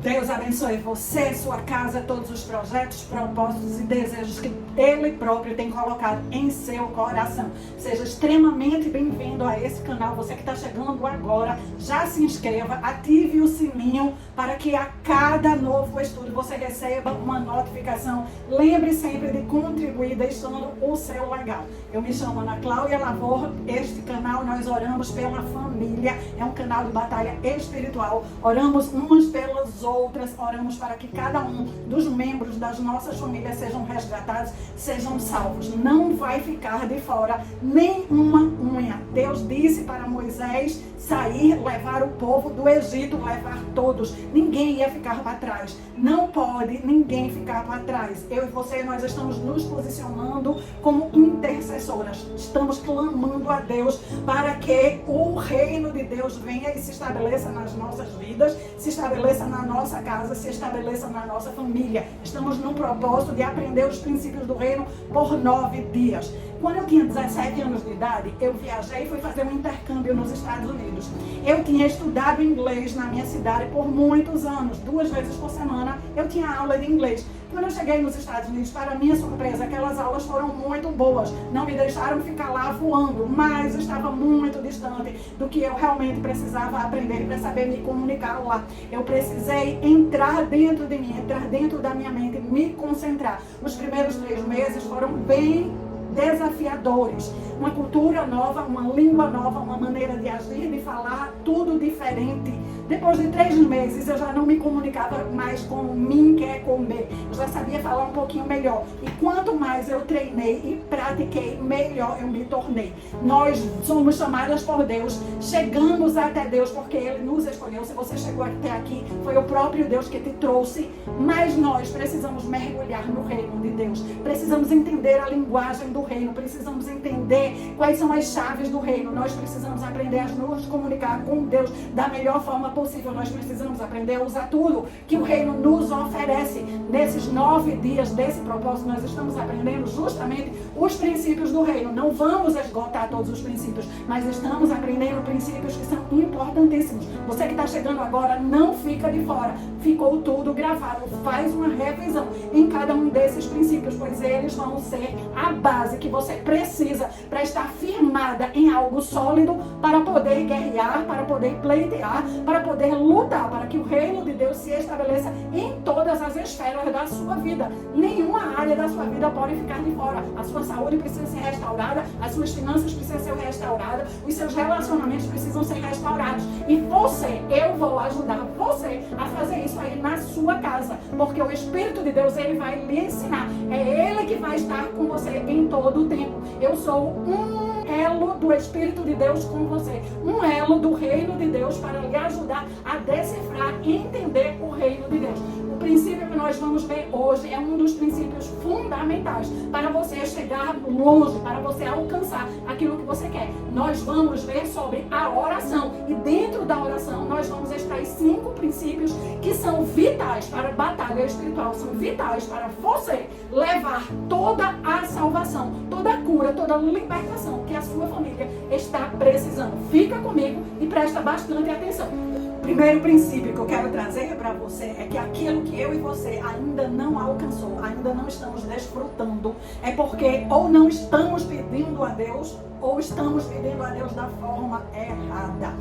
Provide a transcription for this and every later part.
Deus abençoe você, sua casa, todos os projetos, propósitos e desejos que Ele próprio tem colocado em seu coração. Seja extremamente bem-vindo a esse canal. Você que está chegando agora, já se inscreva, ative o sininho para que a cada novo estudo você receba uma notificação. Lembre sempre de contribuir deixando o seu legal. Eu me chamo Ana Cláudia Lavor. Este canal nós oramos pela família. É um canal de batalha espiritual. Oramos umas pelas outras, oramos para que cada um dos membros das nossas famílias sejam resgatados, sejam salvos. Não vai ficar de fora nenhuma unha. Deus disse para Moisés sair, levar o povo do Egito, levar todos. Ninguém ia ficar para trás. Não pode ninguém ficar para trás. Eu e você, nós estamos nos posicionando como intercessoras. Estamos clamando a Deus para que o reino de Deus venha e se estabeleça nas nossas vidas, se estabeleça na nossa casa, se estabeleça na nossa família. Estamos no propósito de aprender os princípios do reino por 9 dias. Quando eu tinha 17 anos de idade, eu viajei e fui fazer um intercâmbio nos Estados Unidos. Eu tinha estudado inglês na minha cidade por muitos anos. 2 vezes por semana eu tinha aula de inglês. Quando eu cheguei nos Estados Unidos, para minha surpresa, aquelas aulas foram muito boas. Não me deixaram ficar lá voando, mas estava muito distante do que eu realmente precisava aprender para saber me comunicar lá. Eu precisei entrar dentro de mim, entrar dentro da minha mente, me concentrar. Os primeiros 3 meses foram bem desafiadores. Uma cultura nova, uma língua nova, uma maneira de agir, de falar, tudo diferente. Depois de 3 meses eu já não me comunicava mais com mim, que é comer. Eu já sabia falar um pouquinho melhor. E quanto mais eu treinei e pratiquei, melhor eu me tornei. Nós somos chamadas por Deus, chegamos até Deus porque Ele nos escolheu. Se você chegou até aqui, foi o próprio Deus que te trouxe. Mas nós precisamos mergulhar no reino de Deus. Precisamos entender a linguagem do reino. Precisamos entender quais são as chaves do reino. Nós precisamos aprender a nos comunicar com Deus da melhor forma possível. Nós precisamos aprender a usar tudo que o reino nos oferece. Nesses 9 dias desse propósito, nós estamos aprendendo justamente os princípios do reino. Não vamos esgotar todos os princípios, mas estamos aprendendo princípios que são importantíssimos. Você que está chegando agora, não fica de fora. Ficou tudo gravado. Faz uma revisão em cada um desses princípios, pois eles vão ser a base que você precisa para estar firmada em algo sólido, para poder guerrear, para poder pleitear, para poder lutar, para que o reino de Deus se estabeleça em todas as esferas da sua vida. Nenhuma área da sua vida pode ficar de fora. A sua saúde precisa ser restaurada, as suas finanças precisam ser restauradas, os seus relacionamentos precisam ser restaurados. E você, eu vou ajudar você a fazer isso aí na sua casa, porque o Espírito de Deus, Ele vai lhe ensinar. É Ele que vai estar com você em todo o tempo. Eu sou um elo do Espírito de Deus com você, um elo do reino de Deus para lhe ajudar a decifrar e entender o reino de Deus. O princípio que nós vamos ver hoje é um dos princípios fundamentais para você chegar longe, para você alcançar aquilo que você quer. Nós vamos ver sobre a oração e dentro da oração nós vamos extrair 5 princípios que são vitais para a batalha espiritual, são vitais para você levar toda a salvação, toda a cura, toda a libertação que a sua família está precisando. Fica comigo e presta bastante atenção. Primeiro princípio que eu quero trazer para você é que aquilo que eu e você ainda não alcançou, ainda não estamos desfrutando, é porque ou não estamos pedindo a Deus, ou estamos pedindo a Deus da forma errada.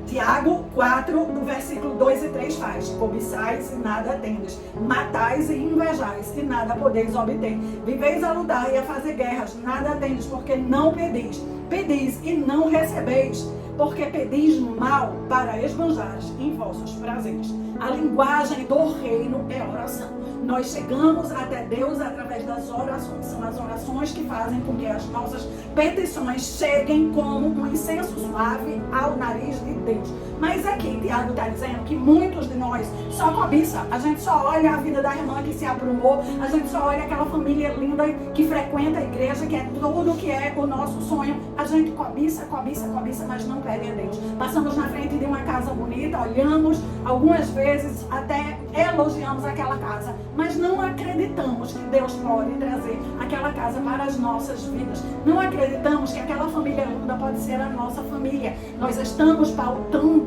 Tiago 4, do versículo 2 e 3 faz: cobiçais e nada tendes, matais e invejais e nada podeis obter, viveis a lutar e a fazer guerras, nada tendes porque não pedis, pedis e não recebeis, porque pedis mal para esbanjares em vossos prazeres. A linguagem do reino é oração. Nós chegamos até Deus através das orações. São as orações que fazem com que as nossas petições cheguem como um incenso suave ao nariz de Deus. Mas aqui Tiago está dizendo que muitos de nós só cobiça. A gente só olha a vida da irmã que se aprumou, a gente só olha aquela família linda que frequenta a igreja, que é tudo que é o nosso sonho. A gente cobiça, cobiça, cobiça, mas não pede a Deus. Passamos na frente de uma casa bonita, olhamos, algumas vezes até elogiamos aquela casa, mas não acreditamos que Deus pode trazer aquela casa para as nossas vidas. Não acreditamos que aquela família linda pode ser a nossa família. Nós estamos pautando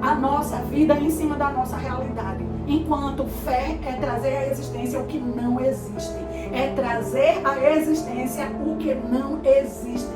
a nossa vida em cima da nossa realidade. Enquanto fé é trazer à existência o que não existe. É trazer à existência o que não existe.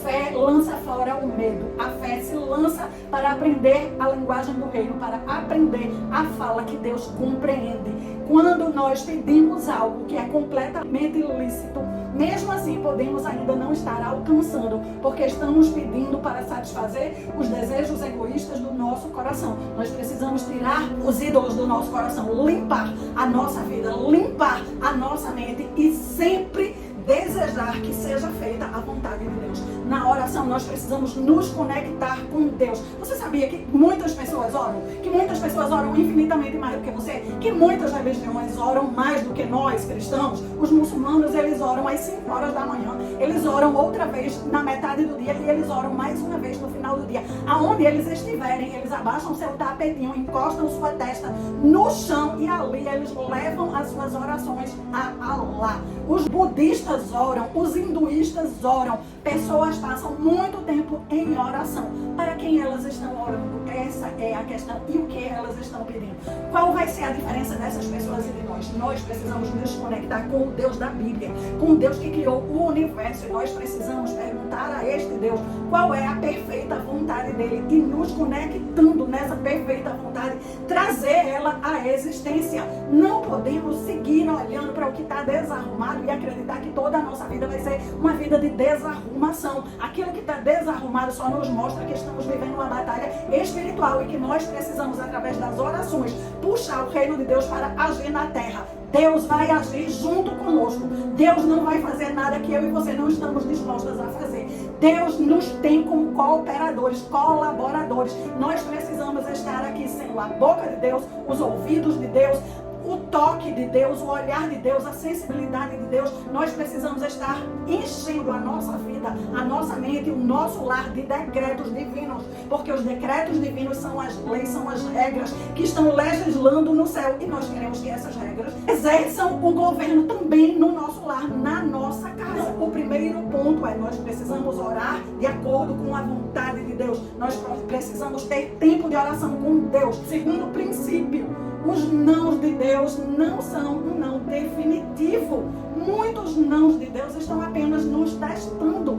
Fé lança fora o medo. A fé se lança para aprender a linguagem do reino, para aprender a fala que Deus compreende. Quando nós pedimos algo que é completamente ilícito, mesmo assim podemos ainda não estar alcançando, porque estamos pedindo para satisfazer os desejos egoístas do nosso coração. Nós precisamos tirar os ídolos do nosso coração, limpar a nossa vida, limpar a nossa mente e sempre desejar que seja feita a vontade de Deus. Na oração nós precisamos nos conectar com Deus. Você sabia que muitas pessoas oram? Que muitas pessoas oram infinitamente mais do que você? Que muitas religiões oram mais do que nós, cristãos? Os muçulmanos, eles oram às 5 horas da manhã. Eles oram outra vez na metade do dia e eles oram mais uma vez no final do dia. Aonde eles estiverem, eles abaixam seu tapetinho, encostam sua testa no chão e ali eles levam as suas orações a Allah. Os budistas oram, os hinduístas oram. Pessoas passam muito tempo em oração. Para quem elas estão orando? Essa é a questão. E o que elas estão pedindo? Qual vai ser a diferença dessas pessoas e de nós? Nós precisamos nos conectar com o Deus da Bíblia, com o Deus que criou o universo. E nós precisamos perguntar a este Deus qual é a perfeita vontade dele e nos conectando nessa perfeita vontade, trazer ela à existência. Não podemos seguir olhando para o que está desarrumado e acreditar que toda a nossa vida vai ser uma vida de desarrumação. Aquilo que está desarrumado só nos mostra que estamos vivendo uma batalha espiritual e que nós precisamos, através das orações, puxar o reino de Deus para agir na terra. Deus vai agir junto conosco. Deus não vai fazer nada que eu e você não estamos dispostas a fazer. Deus nos tem como cooperadores, colaboradores. Nós precisamos estar aqui sendo a boca de Deus, os ouvidos de Deus, o toque de Deus, o olhar de Deus, a sensibilidade de Deus. Nós precisamos estar enchendo a nossa vida, a nossa mente, o nosso lar de decretos divinos, porque os decretos divinos são as leis, são as regras que estão legislando no céu e nós queremos que essas regras exerçam o governo também no nosso lar, na nossa casa. O primeiro ponto é: nós precisamos orar de acordo com a vontade de Deus. Nós precisamos ter tempo de oração com Deus. Segundo princípio, os nãos de Deus não são um não definitivo. Muitos nãos de Deus estão apenas nos testando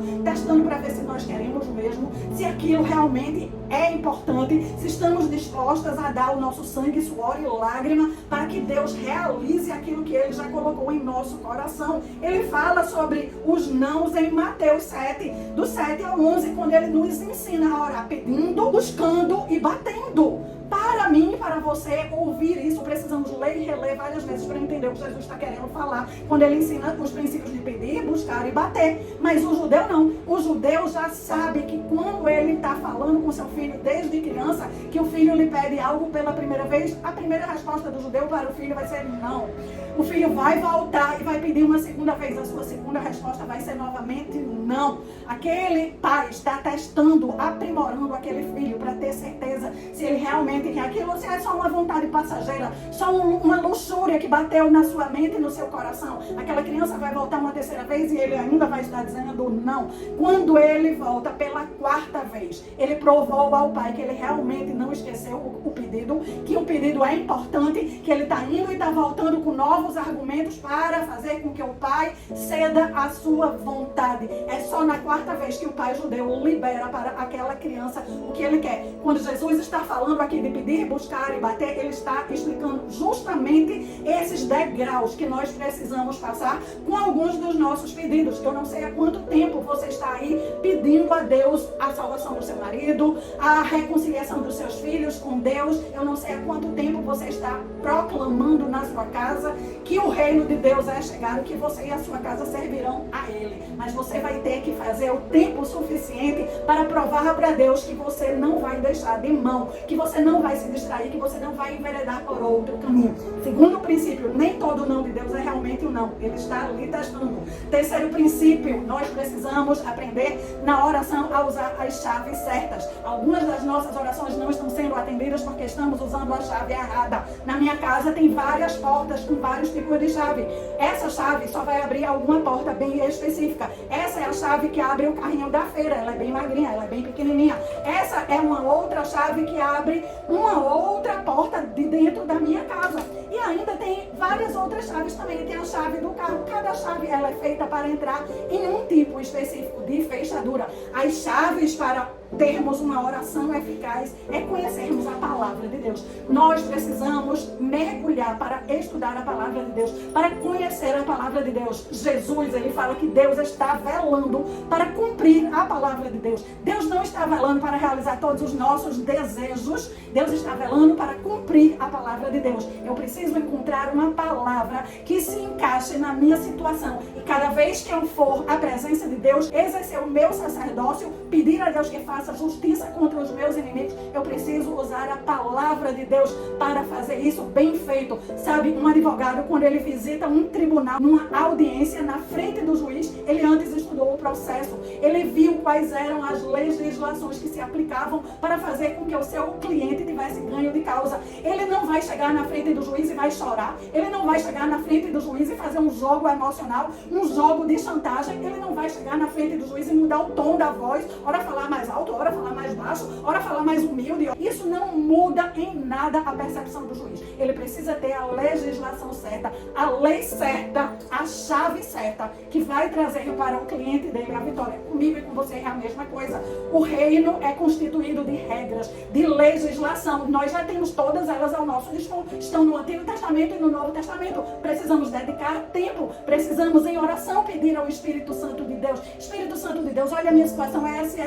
para ver se nós queremos mesmo, se aquilo realmente é importante, se estamos dispostas a dar o nosso sangue, suor e lágrima para que Deus realize aquilo que Ele já colocou em nosso coração. Ele fala sobre os nãos em Mateus 7, do 7 ao 11, quando Ele nos ensina a orar pedindo, buscando e batendo. Para mim, para você ouvir isso, precisamos ler e reler várias vezes para entender o que Jesus está querendo falar quando ele ensina os princípios de pedir, buscar e bater. Mas o judeu não. O judeu já sabe que quando ele está falando com seu filho desde criança, que o filho lhe pede algo pela primeira vez, a primeira resposta do judeu para o filho vai ser não. O filho vai voltar e vai pedir uma segunda vez. A sua segunda resposta vai ser novamente não. Aquele pai está testando, aprimorando aquele filho para ter certeza se ele realmente quer aquilo, ou se é só uma vontade passageira, só uma luxúria que bateu na sua mente e no seu coração. Aquela criança vai voltar uma terceira vez e ele ainda vai estar dizendo não. Quando ele volta pela quarta vez, ele provou ao pai que ele realmente não esqueceu o pedido, que o pedido é importante, que ele está indo e está voltando com novos argumentos para fazer com que o pai ceda a sua vontade. É só na quarta vez que o pai judeu libera para aquela criança o que ele quer. Quando Jesus está falando aqui de pedir, buscar e bater, ele está explicando justamente esses degraus que nós precisamos passar com alguns dos nossos pedidos. Eu não sei há quanto tempo você está aí pedindo a Deus a salvação do seu marido, a reconciliação dos seus filhos com Deus. Eu não sei há quanto tempo você está proclamando na sua casa que o reino de Deus é chegado, que você e a sua casa servirão a Ele. Mas você vai ter que fazer o tempo suficiente para provar para Deus que você não vai deixar de mão, que você não vai se distrair, que você não vai enveredar por outro caminho. Segundo princípio, nem todo não de Deus é realmente um não. Ele está ali testando. Terceiro princípio, nós precisamos aprender na oração a usar as chaves certas. Algumas das nossas orações não estão sendo atendidas porque estamos usando a chave errada. Na minha casa tem várias portas com vários tipos de chave. Essa chave só vai abrir alguma porta bem específica. Essa é a chave que abre o carrinho da feira. Ela é bem magrinha, ela é bem pequenininha. Essa é uma outra chave que abre uma outra porta de dentro da minha casa. E ainda tem várias outras chaves também. Tem a chave do carro. Cada chave ela é feita para entrar em um tipo específico de fechadura. As chaves para termos uma oração eficaz é conhecermos a palavra de Deus. Nós precisamos mergulhar para estudar a palavra de Deus, para conhecer a palavra de Deus. Jesus, ele fala que Deus está velando para cumprir a palavra de Deus. Deus não está velando para realizar todos os nossos desejos. Deus está velando para cumprir a palavra de Deus. Eu preciso encontrar uma palavra que se encaixe na minha situação. E cada vez que eu for à presença de Deus, exercer o meu sacerdócio, pedir a Deus que faça justiça contra os meus inimigos, eu preciso usar a palavra de Deus para fazer isso bem feito. Sabe, um advogado, quando ele visita um tribunal, numa audiência na frente do juiz, ele antes estudou o processo, ele viu quais eram as legislações que se aplicavam para fazer com que o seu cliente tivesse ganho de causa. Ele não vai chegar na frente do juiz e vai chorar, ele não vai chegar na frente do juiz e fazer um jogo emocional, um jogo de chantagem, ele não vai chegar na frente do juiz e mudar o tom da voz, ora falar mais alto, ora falar mais baixo, ora falar mais humilde. Isso não muda em nada a percepção do juiz. Ele precisa ter a legislação certa, a lei certa, a chave certa, que vai trazer para o cliente dele a vitória. Comigo e com você é a mesma coisa. O reino é constituído de regras, de legislação. Nós já temos todas elas ao nosso dispor. Estão no Antigo Testamento e no Novo Testamento. Precisamos dedicar tempo, precisamos em oração pedir ao Espírito Santo de Deus. Espírito Santo de Deus, olha a minha situação, é essa.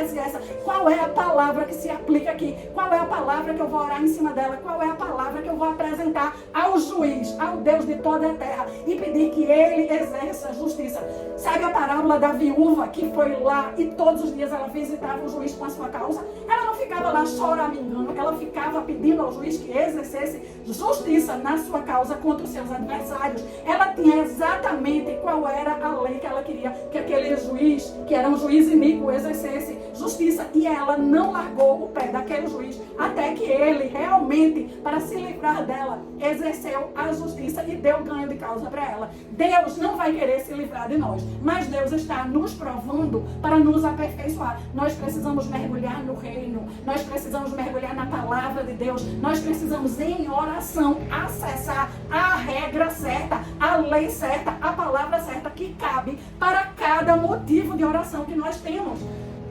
Qual é a palavra que se aplica aqui? Qual é a palavra que eu vou orar em cima dela? Qual é a palavra que eu vou apresentar ao juiz, ao Deus de toda a terra, e pedir que ele exerça a justiça? Sabe a parábola da viúva que foi lá e todos os dias ela visitava o juiz com a sua causa? Ela não ficava lá choramingando, ela ficava pedindo ao juiz que exercesse justiça na sua causa contra os seus adversários. Ela tinha exatamente qual era a lei que ela queria que aquele juiz, que era um juiz iníquo, exercesse justiça. E ela não largou o pé daquele juiz até que ele realmente, para se livrar dela, exerceu a justiça e deu ganho de causa para ela. Deus não vai querer se livrar de nós, mas Deus está nos provando para nos aperfeiçoar. Nós precisamos mergulhar no reino, nós precisamos mergulhar na palavra de Deus, nós precisamos em oração acessar a regra certa, a lei certa, a palavra certa que cabe para cada motivo de oração que nós temos.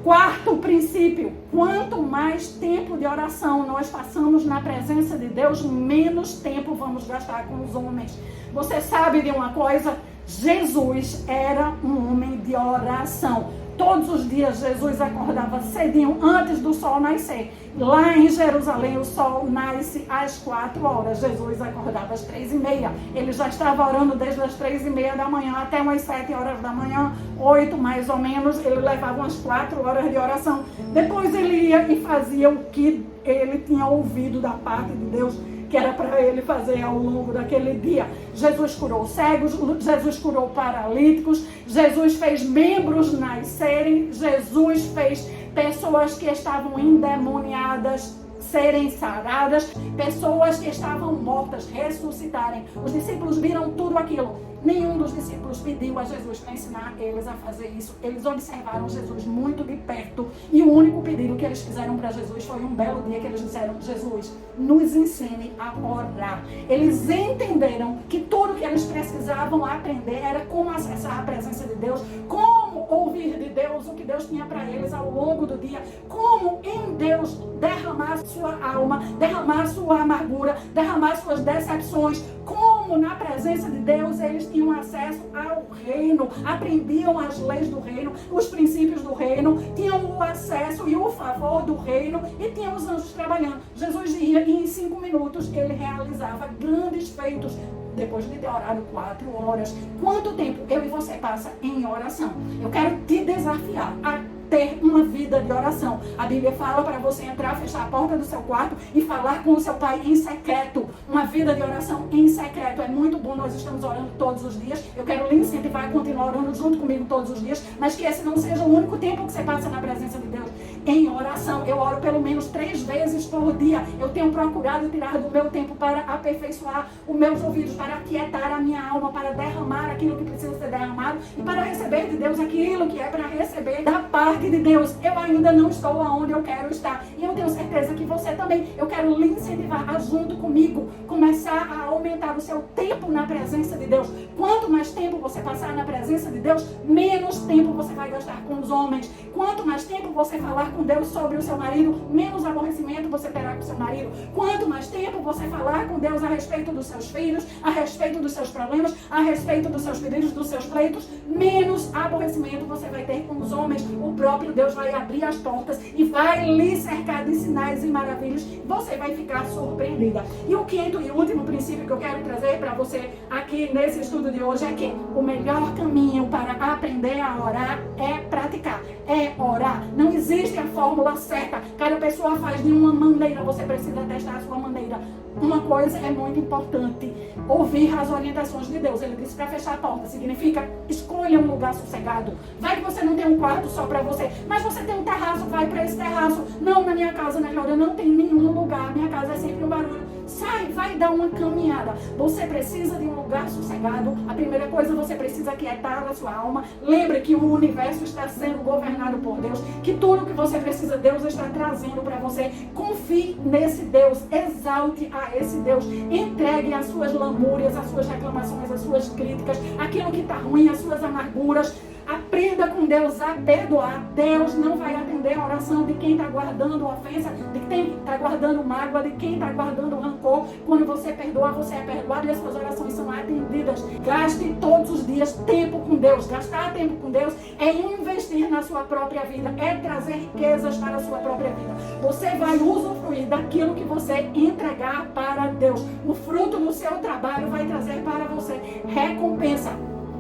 Quarto princípio: quanto mais tempo de oração nós passamos na presença de Deus, menos tempo vamos gastar com os homens. Você sabe de uma coisa? Jesus era um homem de oração. Todos os dias Jesus acordava cedinho, antes do sol nascer. Lá em Jerusalém o sol nasce às 4 horas. Jesus acordava às 3h30. Ele já estava orando desde as 3h30 da manhã até umas 7 horas da manhã, 8 mais ou menos. Ele levava umas 4 horas de oração. Depois ele ia e fazia o que ele tinha ouvido da parte de Deus, que era para ele fazer ao longo daquele dia. Jesus curou cegos, Jesus curou paralíticos, Jesus fez membros nascerem, Jesus fez pessoas que estavam endemoniadas serem saradas, pessoas que estavam mortas ressuscitarem. Os discípulos viram tudo aquilo. Nenhum dos discípulos pediu a Jesus para ensinar eles a fazer isso. Eles observaram Jesus muito de perto e o único pedido que eles fizeram para Jesus foi um belo dia que eles disseram: Jesus, nos ensine a orar. Eles entenderam que tudo que eles precisavam aprender era como acessar a presença de Deus, como ouvir de Deus o que Deus tinha para eles ao longo do dia, como em Deus derramar sua alma, derramar sua amargura, derramar suas decepções, como na presença de Deus eles tinham acesso ao reino, aprendiam as leis do reino, os princípios do reino, tinham o acesso e o favor do reino e tinham os anjos trabalhando. Jesus ia e em 5 minutos ele realizava grandes feitos. Depois de ter orado 4 horas. Quanto tempo eu e você passa em oração? Eu quero te desafiar a ter uma vida de oração. A Bíblia fala para você entrar, fechar a porta do seu quarto e falar com o seu pai em secreto. Uma vida de oração em secreto. É muito bom, nós estamos orando todos os dias. Eu quero lhe incentivar a continuar orando junto comigo todos os dias, mas que esse não seja o único tempo que você passa na presença de Deus. Em oração, eu oro pelo menos 3 vezes por dia. Eu tenho procurado tirar do meu tempo para aperfeiçoar os meus ouvidos, para aquietar a minha alma, para derramar aquilo que precisa ser derramado e para receber de Deus aquilo que é para receber da parte de Deus. Eu ainda não estou aonde eu quero estar e eu tenho certeza que você também. Eu quero lhe incentivar a, junto comigo, começar a aumentar o seu tempo na presença de Deus. Quanto mais tempo você passar na presença de Deus, menos tempo você vai gastar com os homens. Quanto mais tempo você falar com Deus sobre o seu marido, menos aborrecimento você terá com o seu marido. Quanto mais tempo você falar com Deus a respeito dos seus filhos, a respeito dos seus problemas, a respeito dos seus pedidos, dos seus pleitos, menos aborrecimento você vai ter com os homens. O próprio Deus vai abrir as portas e vai lhe cercar de sinais e maravilhas. Você vai ficar surpreendida. E o quinto e último princípio que eu quero trazer para você aqui nesse estudo de hoje é que o melhor caminho para aprender a orar é praticar, é orar. Não existe a fórmula certa. Cada pessoa faz de uma maneira. Você precisa testar a sua maneira. Uma coisa é muito importante: ouvir as orientações de Deus. Ele disse para fechar a porta. Significa escolha um lugar sossegado. Vai que você não tem um quarto só para você, mas você tem um terraço, vai para esse terraço. Não, na minha casa, na Glória, não tem nenhum lugar. Minha casa é sempre um barulho. Sai, vai dar uma caminhada. Você precisa de um lugar sossegado. A primeira coisa, você precisa aquietar a sua alma. Lembre que o universo está sendo governado por Deus, que tudo que você precisa, Deus está trazendo para você. Confie nesse Deus, exalte a esse Deus, entregue as suas lamúrias, as suas reclamações, as suas críticas, aquilo que está ruim, as suas amarguras. Aprenda com Deus a perdoar. Deus não vai atender a oração de quem está guardando ofensa, de quem está guardando mágoa, de quem está guardando rancor. Quando você perdoa, você é perdoado e as suas orações são atendidas. Gaste todos os dias tempo com Deus. Gastar tempo com Deus é investir na sua própria vida, é trazer riquezas para a sua própria vida. Você vai usufruir daquilo que você entregar para Deus. O fruto do seu trabalho vai trazer para você recompensa.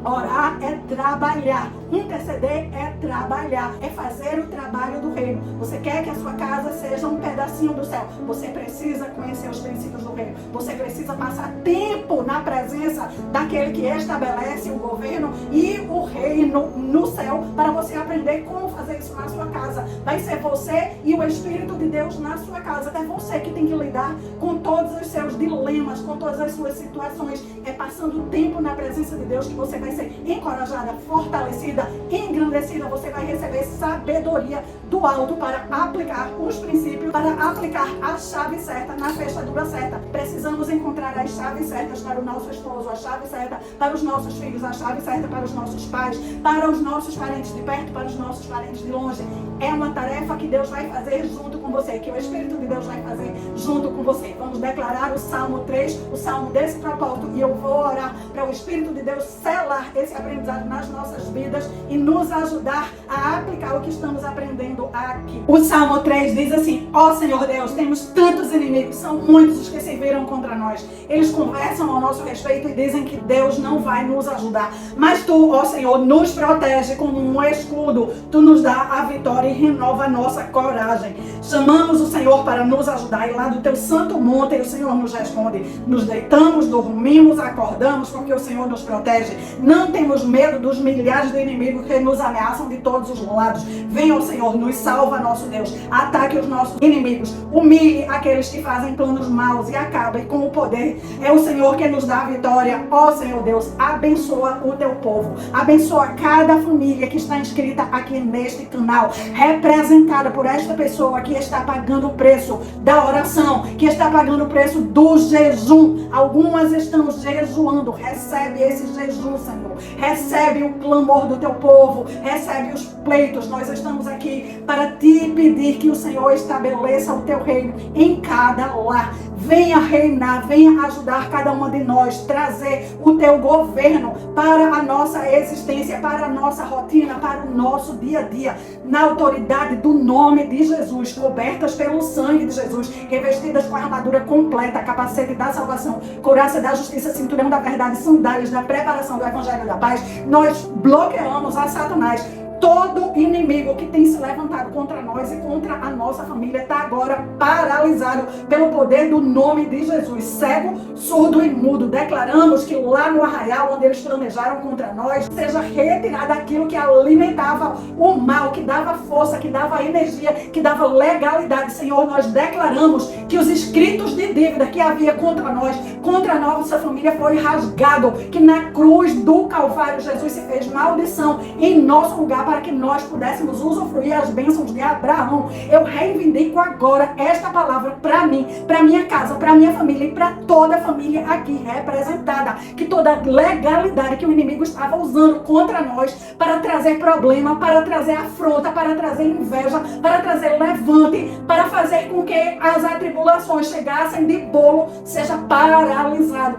Orar é trabalhar. Interceder é trabalhar. É fazer o trabalho do reino. Você quer que a sua casa seja um pedacinho do céu. Você precisa conhecer os princípios do reino. Você precisa passar tempo na presença daquele que estabelece o governo e o reino no céu, para você aprender como fazer isso na sua casa. Vai ser você e o Espírito de Deus na sua casa. É você que tem que lidar com todos os seus dilemas, com todas as suas situações. É passando tempo na presença de Deus que você vai ser encorajada, fortalecida, engrandecida. Você vai receber sabedoria do alto para aplicar os princípios, para aplicar a chave certa na fechadura certa. Precisamos encontrar as chaves certas para o nosso esposo, a chave certa para os nossos filhos, a chave certa para os nossos pais, para os nossos parentes de perto, para os nossos parentes de longe. É uma tarefa que Deus vai fazer junto com você, que o Espírito de Deus vai fazer junto com você. Vamos declarar o Salmo 3, o Salmo desse propósito, e eu vou orar para o Espírito de Deus selar esse aprendizado nas nossas vidas e nos ajudar a aplicar o que estamos aprendendo aqui. O Salmo 3 diz assim: ó Senhor Deus, temos tantos inimigos, são muitos os que se viram contra nós. Eles conversam ao nosso respeito e dizem que Deus não vai nos ajudar. Mas Tu, ó Senhor, nos protege como um escudo. Tu nos dá a vitória e renova a nossa coragem. Chamamos o Senhor para nos ajudar e lá do Teu santo monte o Senhor nos responde. Nos deitamos, dormimos, acordamos porque o Senhor nos protege. Não temos medo dos milhares de inimigos que nos ameaçam de todos os lados. Venha o Senhor, nos salva, nosso Deus. Ataque os nossos inimigos. Humilhe aqueles que fazem planos maus e acabe com o poder. É o Senhor que nos dá a vitória. Ó Senhor Deus, abençoa o Teu povo. Abençoa cada família que está inscrita aqui neste canal, representada por esta pessoa que está pagando o preço da oração, que está pagando o preço do jejum. Algumas estão jejuando. Recebe esse jejum, Senhor. Recebe o clamor do Teu povo. Recebe os pleitos. Nós estamos aqui para Te pedir que o Senhor estabeleça o Teu reino em cada lar. Venha reinar, venha ajudar cada uma de nós, trazer o Teu governo para a nossa existência, para a nossa rotina, para o nosso dia a dia, na autoridade do nome de Jesus, cobertas pelo sangue de Jesus, revestidas com a armadura completa, capacete da salvação, couraça da justiça, cinturão da verdade, sandálias da preparação do evangelho da paz. Nós bloqueamos a Satanás todo inimigo que tem se levantado contra nós e contra a nossa família está agora paralisado pelo poder do nome de Jesus. Cego, surdo e mudo. Declaramos que lá no arraial onde eles planejaram contra nós, seja retirado aquilo que alimentava o mal, que dava força, que dava energia, que dava legalidade. Senhor, nós declaramos que os escritos de dívida que havia contra nós, contra a nossa família, foi rasgado, que na cruz do Calvário Jesus se fez maldição em nosso lugar para que nós pudéssemos usufruir as bênçãos de Abraão. Eu reivindico agora esta palavra para mim, para minha casa, para minha família e para toda a família aqui representada, que toda legalidade que o inimigo estava usando contra nós para trazer problema, para trazer afronta, para trazer inveja, para trazer levante, para fazer com que as atribulações chegassem de bolo, seja paralisado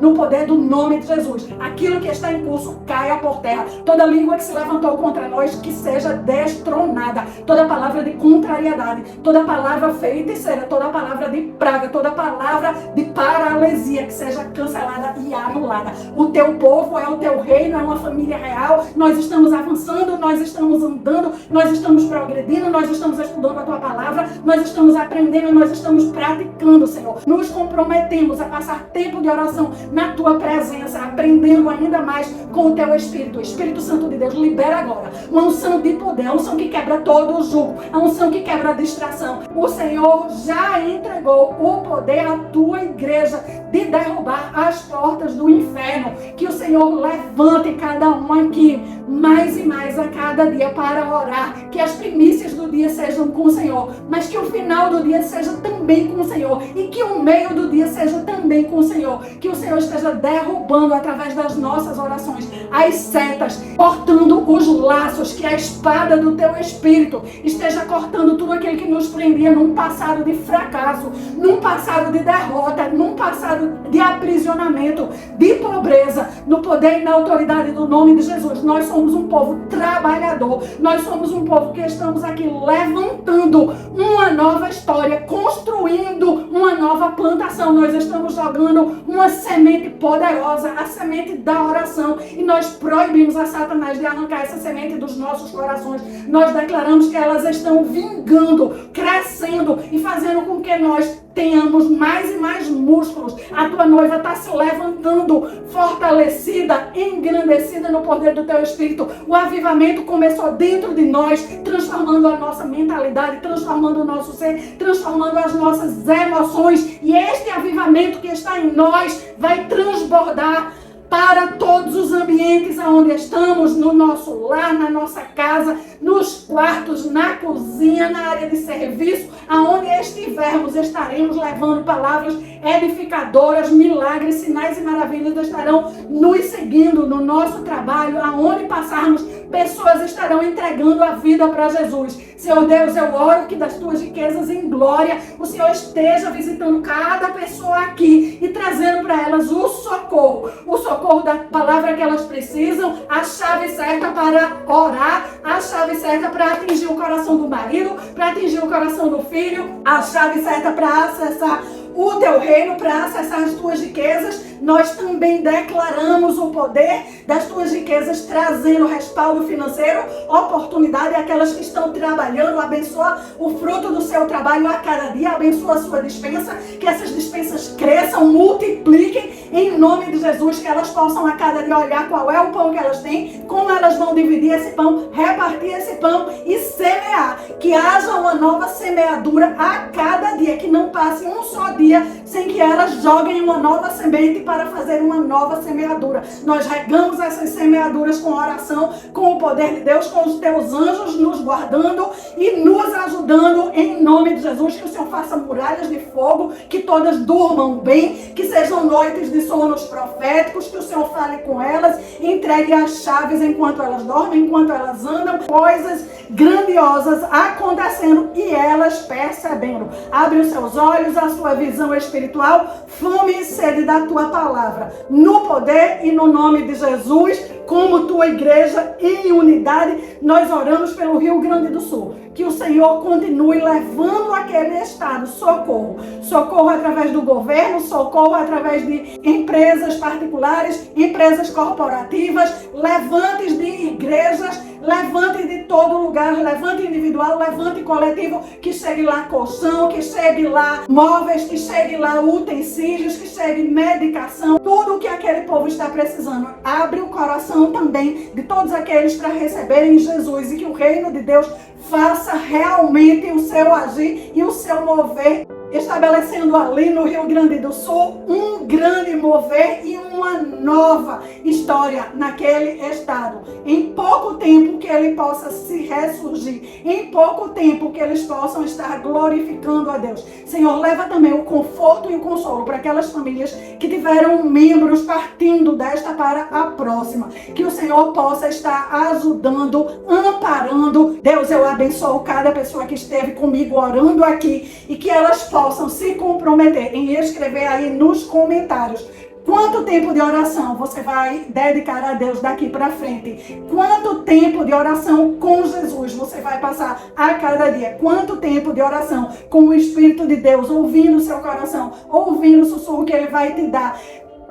no poder do nome de Jesus. Aquilo que está em curso caia por terra. Toda língua que se levantou contra nós, que seja destronada. Toda palavra de contrariedade, toda palavra feiticeira, toda palavra de praga, toda palavra de paralisia, que seja cancelada e anulada. O teu povo é o teu reino, é uma família real. Nós estamos avançando, nós estamos andando, nós estamos progredindo, nós estamos estudando a tua palavra, nós estamos aprendendo, nós estamos praticando, Senhor. Nos comprometemos a passar tempo de oração na tua presença, aprendendo ainda mais com o teu Espírito. O Espírito Santo de Deus, libera agora uma unção de poder, a unção que quebra todo o jugo, a unção que quebra a distração. O Senhor já entregou o poder à tua igreja de derrubar as portas do inferno. Que o Senhor levante cada um aqui mais e mais a cada dia para orar. Que as primícias do dia sejam com o Senhor, mas que o final do dia seja também com o Senhor e que o meio do dia seja também com o Senhor. Que o Senhor esteja derrubando através das nossas orações as setas, cortando os laços, que a espada do teu Espírito esteja cortando tudo aquilo que nos prendia num passado de fracasso, num passado de derrota, num passado de aprisionamento, de pobreza, no poder e na autoridade do nome de Jesus. Nós somos um povo trabalhador, nós somos um povo que estamos aqui levantando uma nova história, construindo uma nova plantação. Nós estamos jogando uma semente poderosa, a semente da oração, e nós proibimos a Satanás de arrancar essa semente dos nossos corações. Nós declaramos que elas estão vingando, crescendo e fazendo com que nós tenhamos mais e mais músculos. A tua noiva está se levantando, fortalecida, engrandecida no poder do teu Espírito. O avivamento começou dentro de nós, transformando a nossa mentalidade, transformando o nosso ser, transformando as nossas emoções. E este avivamento que está em nós vai transbordar para todos os ambientes onde estamos, no nosso lar, na nossa casa, nos quartos, na cozinha, na área de serviço, aonde estivermos, estaremos levando palavras edificadoras, milagres, sinais e maravilhas estarão nos seguindo no nosso trabalho, aonde passarmos, pessoas estarão entregando a vida para Jesus. Senhor Deus, eu oro que das tuas riquezas em glória, o Senhor esteja visitando cada pessoa aqui e trazendo para elas o socorro da palavra que elas precisam, a chave certa para orar, a chave certa para atingir o coração do marido, para atingir o coração do filho, a chave certa para acessar o teu reino, para acessar as tuas riquezas. Nós também declaramos o poder das tuas riquezas, trazendo respaldo financeiro, oportunidade àquelas que estão trabalhando. Abençoa o fruto do seu trabalho a cada dia, abençoa a sua despensa, que essas despensas cresçam, multipliquem em nome de Jesus, que elas possam a cada dia olhar qual é o pão que elas têm, como elas vão dividir esse pão, repartir esse pão e semear. Que haja uma nova semeadura a cada dia, que não passe um só dia sem que elas joguem uma nova semente para fazer uma nova semeadura. Nós regamos essas semeaduras com oração, com o poder de Deus, com os teus anjos nos guardando e nos ajudando em nome de Jesus. Que o Senhor faça muralhas de fogo, que todas durmam bem, que sejam noites de sonos proféticos, que o Senhor fale com elas, entregue as chaves enquanto elas dormem, enquanto elas andam, coisas grandiosas acontecendo e elas percebendo. Abre os seus olhos, a sua visão espiritual, fome e sede da tua palavra, no poder e no nome de Jesus. Como tua igreja em unidade, nós oramos pelo Rio Grande do Sul. Que o Senhor continue levando aquele estado socorro. Socorro através do governo, socorro através de empresas particulares, empresas corporativas, levantes de igrejas, Levante de todo lugar, levante individual, levante coletivo, que chegue lá colchão, que chegue lá móveis, que chegue lá utensílios, que chegue medicação, tudo o que aquele povo está precisando. Abre o coração também de todos aqueles para receberem Jesus e que o reino de Deus faça realmente o seu agir e o seu mover, estabelecendo ali no Rio Grande do Sul um grande mover e uma nova história naquele estado. Em pouco tempo que ele possa se ressurgir, em pouco tempo que eles possam estar glorificando a Deus. Senhor, leva também o conforto e o consolo para aquelas famílias que tiveram membros partindo desta para a próxima. Que o Senhor possa estar ajudando, amparando. Deus, eu abençoo cada pessoa que esteve comigo orando aqui e que elas possam se comprometer em escrever aí nos comentários quanto tempo de oração você vai dedicar a Deus daqui para frente. Quanto tempo de oração com Jesus você vai passar a cada dia. Quanto tempo de oração com o Espírito de Deus, ouvindo o seu coração, ouvindo o sussurro que Ele vai te dar.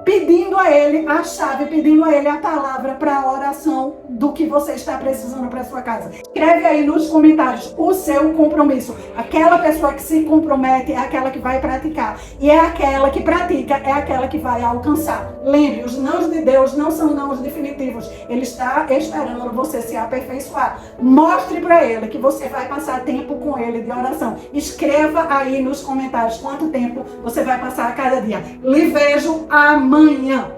Pedindo a Ele a chave, pedindo a Ele a palavra para a oração do que você está precisando para sua casa. Escreve aí nos comentários o seu compromisso. Aquela pessoa que se compromete é aquela que vai praticar. E é aquela que pratica, é aquela que vai alcançar. Lembre, os nãos de Deus não são nãos definitivos. Ele está esperando você se aperfeiçoar. Mostre para Ele que você vai passar tempo com Ele de oração. Escreva aí nos comentários quanto tempo você vai passar a cada dia. Lhe vejo amanhã.